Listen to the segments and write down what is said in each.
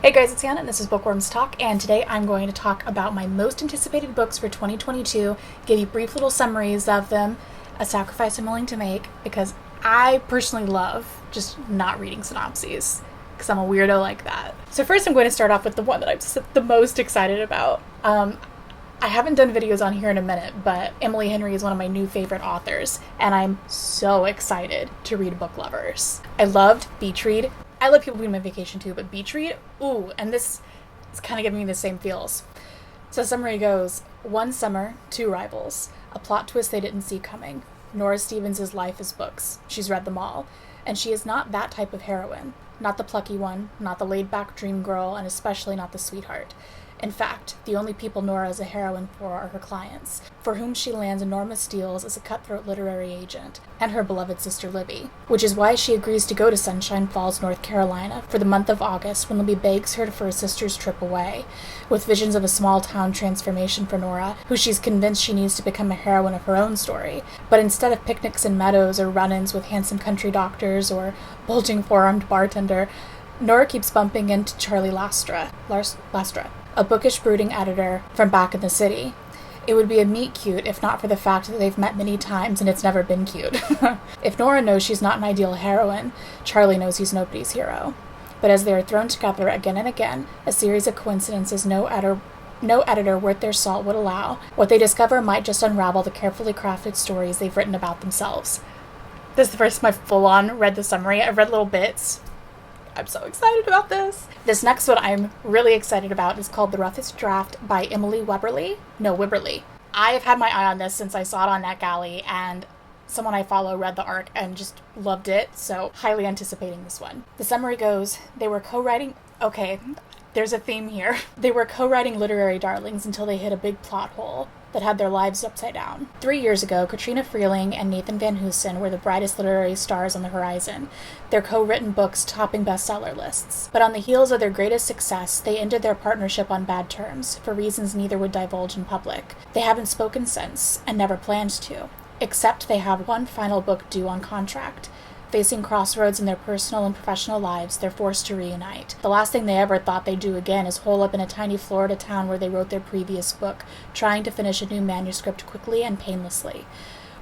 Hey guys, it's Jan and this is Bookworms Talk, and today I'm going to talk about my most anticipated books for 2022, give you brief little summaries of them, a sacrifice I'm willing to make, because I personally love just not reading synopses, because I'm a weirdo like that. So first I'm going to start off with the one that I'm the most excited about. I haven't done videos on here in a minute, but Emily Henry is one of my new favorite authors, and I'm so excited to read Book Lovers. I loved Beach Read. I love people being on vacation too, but Beach Read, ooh, and this is kind of giving me the same feels. So the summary goes, one summer, two rivals, a plot twist they didn't see coming. Nora Stevens' life is books. She's read them all. And she is not that type of heroine. Not the plucky one, not the laid-back dream girl, and especially not the sweetheart. In fact, the only people Nora is a heroine for are her clients, for whom she lands enormous deals as a cutthroat literary agent, and her beloved sister Libby, which is why she agrees to go to Sunshine Falls, North Carolina, for the month of August when Libby begs her for her sister's trip away, with visions of a small-town transformation for Nora, who she's convinced she needs to become a heroine of her own story. But instead of picnics in meadows or run-ins with handsome country doctors or bulging four-armed bartender, Nora keeps bumping into Charlie Lastra, a bookish brooding editor from back in the city. It would be a meet cute if not for the fact that they've met many times and it's never been cute. If Nora knows she's not an ideal heroine, Charlie knows he's nobody's hero. But as they are thrown together again and again, a series of coincidences no editor worth their salt would allow, what they discover might just unravel the carefully crafted stories they've written about themselves. This is the first time I've full-on read the summary. I've read little bits. I'm so excited about this. This next one I'm really excited about is called The Roughest Draft by Emily Wibberley. I have had my eye on this since I saw it on NetGalley, and someone I follow read the arc and just loved it, so highly anticipating this one. The summary goes, they were co-writing... Okay, there's a theme here. They were co-writing literary darlings until they hit a big plot hole that had their lives upside down. 3 years ago, Katrina Freeling and Nathan Van Hoosen were the brightest literary stars on the horizon, their co-written books topping bestseller lists. But on the heels of their greatest success, they ended their partnership on bad terms, for reasons neither would divulge in public. They haven't spoken since, and never planned to, except they have one final book due on contract. Facing crossroads in their personal and professional lives, they're forced to reunite. The last thing they ever thought they'd do again is hole up in a tiny Florida town where they wrote their previous book, trying to finish a new manuscript quickly and painlessly.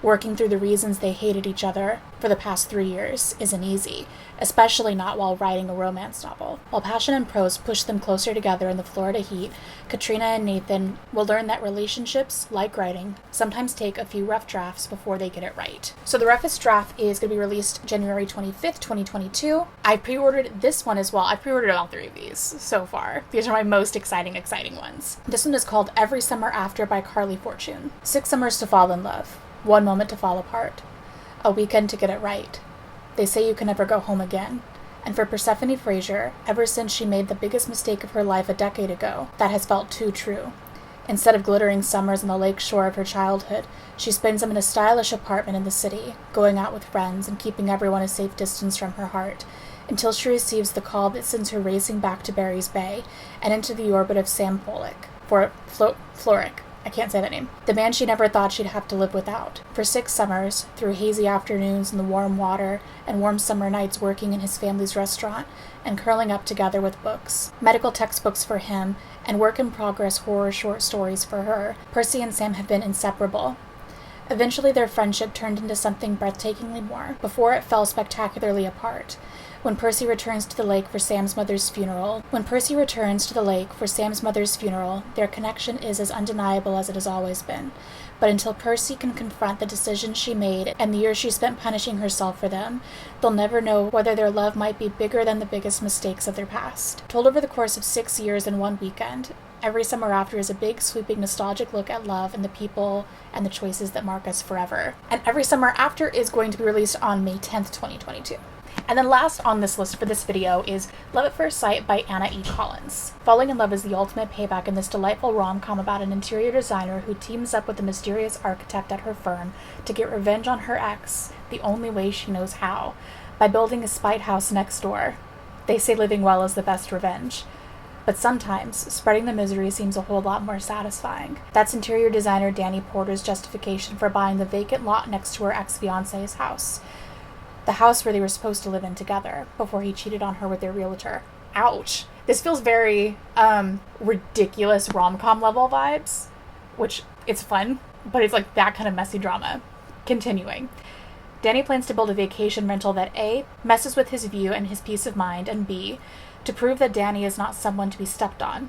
Working through the reasons they hated each other for the past 3 years isn't easy, especially not while writing a romance novel. While passion and prose push them closer together in the Florida heat, Katrina and Nathan will learn that relationships, like writing, sometimes take a few rough drafts before they get it right. So The Roughest Draft is going to be released January 25th, 2022. I pre-ordered this one as well. I pre-ordered all 3 of these so far. These are my most exciting ones. This one is called Every Summer After by Carly Fortune. 6 summers to fall in love. 1 moment to fall apart. A weekend to get it right. They say you can never go home again. And for Persephone Fraser, ever since she made the biggest mistake of her life a decade ago, that has felt too true. Instead of glittering summers on the lake shore of her childhood, she spends them in a stylish apartment in the city, going out with friends and keeping everyone a safe distance from her heart, until she receives the call that sends her racing back to Barry's Bay and into the orbit of Sam Florrick. I can't say that name. The man she never thought she'd have to live without. For 6 summers, through hazy afternoons in the warm water and warm summer nights working in his family's restaurant and curling up together with books. Medical textbooks for him and work-in-progress horror short stories for her, Percy and Sam have been inseparable. Eventually their friendship turned into something breathtakingly more, before it fell spectacularly apart. When Percy returns to the lake for Sam's mother's funeral, their connection is as undeniable as it has always been. But until Percy can confront the decisions she made and the years she spent punishing herself for them, they'll never know whether their love might be bigger than the biggest mistakes of their past. Told over the course of 6 years and 1 weekend, Every Summer After is a big, sweeping, nostalgic look at love and the people and the choices that mark us forever. And Every Summer After is going to be released on May 10th, 2022. And then last on this list for this video is Love at First Sight by Anna E. Collins. Falling in love is the ultimate payback in this delightful rom-com about an interior designer who teams up with a mysterious architect at her firm to get revenge on her ex the only way she knows how, by building a spite house next door. They say living well is the best revenge. But sometimes, spreading the misery seems a whole lot more satisfying. That's interior designer Danny Porter's justification for buying the vacant lot next to her ex-fiancé's house. The house where they were supposed to live in together, before he cheated on her with their realtor. Ouch! This feels very ridiculous rom-com level vibes, which it's fun, but it's like that kind of messy drama. Continuing. Danny plans to build a vacation rental that A, messes with his view and his peace of mind, and B, to prove that Danny is not someone to be stepped on.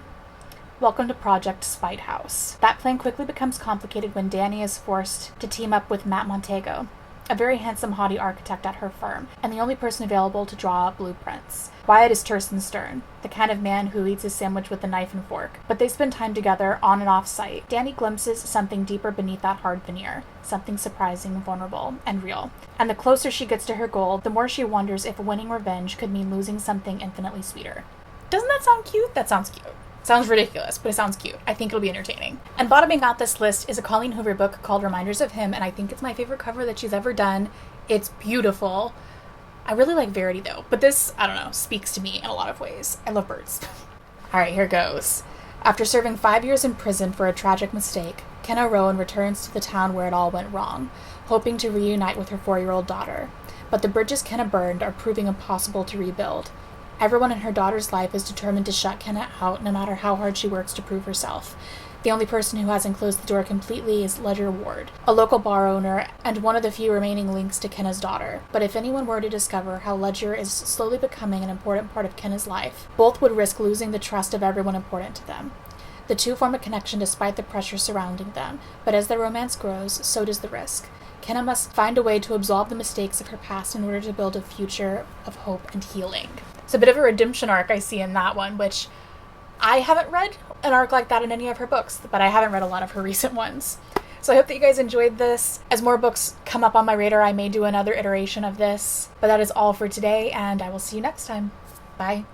Welcome to Project Spite House. That plan quickly becomes complicated when Danny is forced to team up with Matt Montego, a very handsome haughty architect at her firm, and the only person available to draw blueprints. Wyatt is terse and stern, the kind of man who eats his sandwich with a knife and fork, but they spend time together on and off site. Danny glimpses something deeper beneath that hard veneer, something surprising, vulnerable, and real. And the closer she gets to her goal, the more she wonders if winning revenge could mean losing something infinitely sweeter. Doesn't that sound cute? That sounds cute. Sounds ridiculous, but it sounds cute. I think it'll be entertaining. And bottoming out this list is a Colleen Hoover book called Reminders of Him, and I think it's my favorite cover that she's ever done. It's beautiful. I really like Verity though, but this, I don't know, speaks to me in a lot of ways. I love birds. Alright, here goes. After serving 5 years in prison for a tragic mistake, Kenna Rowan returns to the town where it all went wrong, hoping to reunite with her 4-year-old daughter. But the bridges Kenna burned are proving impossible to rebuild. Everyone in her daughter's life is determined to shut Kenna out no matter how hard she works to prove herself. The only person who hasn't closed the door completely is Ledger Ward, a local bar owner and one of the few remaining links to Kenna's daughter. But if anyone were to discover how Ledger is slowly becoming an important part of Kenna's life, both would risk losing the trust of everyone important to them. The two form a connection despite the pressure surrounding them, but as their romance grows, so does the risk. Kenna must find a way to absolve the mistakes of her past in order to build a future of hope and healing. It's a bit of a redemption arc I see in that one, which I haven't read an arc like that in any of her books, but I haven't read a lot of her recent ones. So I hope that you guys enjoyed this. As more books come up on my radar, I may do another iteration of this. But that is all for today, and I will see you next time. Bye.